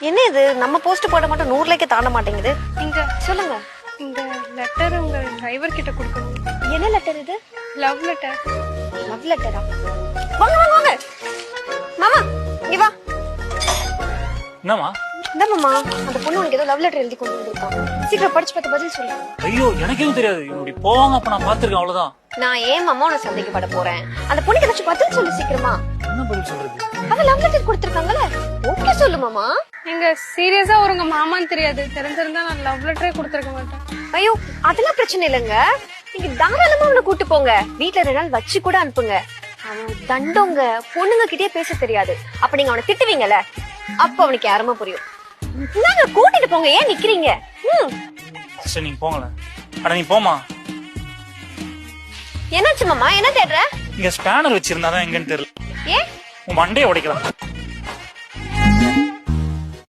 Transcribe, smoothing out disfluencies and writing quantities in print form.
என்ன இது நம்ம போஸ்ட் போட மட்டும் 100 லைக்கே தாண்ட மாட்டேங்குது. இங்க சொல்லுங்க. இந்த லெட்டர் உங்க டிரைவர் கிட்ட கொடுக்கணும். என்ன லெட்டர் இது? Love letter. லவ் லெட்டரா? வாங்க வாங்க வாங்க. மாமா இங்க வா. என்னமா? இந்த மாமா அந்த பொண்ணு உனக்கு ஏதோ லவ் லெட்டர் எழுதி கொண்டு வந்திருக்கான். சீக்கிரம் படிச்சு பார்த்து பதில் சொல்லு. ஐயோ எனக்கு எதுவும் தெரியாது. இப்படி போவாங்க அப்ப நான் பாத்துருக்கேன் அவ்வளவுதான். நான் ஏன் மாமா உன்னை சந்தேகப்பட போறேன்? அந்த பொண்ணுக்கு ஏதாச்சும் பதில் சொல்லு சீக்கிரமா. என்ன பதில் சொல்றது? அவ லவ் லெட்டர் கொடுத்திருக்காங்கல. ஓகே சொல்லு மாமா. எங்க சீரியஸா ஒரு உங்க மாமான்னு தெரியாது. தெரிஞ்சிருந்தா நான் லவ் லெட்டரே கொடுத்திருக்க மாட்டேன். ஐயோ அதெல்லாம் பிரச்சனை இல்லைங்க. நீங்க தாராளமா அவனை கூட்டு போங்க. வீட்டுல 2 நாள் வச்சு கூட அனுப்புங்க. அவன் தண்டோங்க. பொண்ணுங்க கிட்டே பேச தெரியாது. அப்ப நீங்க அவனை திட்டுவீங்கல்ல, அப்ப அவனுக்கு யாருமா புரியும். நாங்க கூட்டிட்டு போங்க. ஏன் நிக்கிறீங்க? சரி நீங்க போங்களேன். அட நீ போமா. என்னாச்சு மாமா? என்ன தேடுற? இங்க ஸ்பேனர் வச்சிருந்தாதான் எங்கன்னு தெரியல. ஏன் உன் மண்டையை உடைக்கலாம்.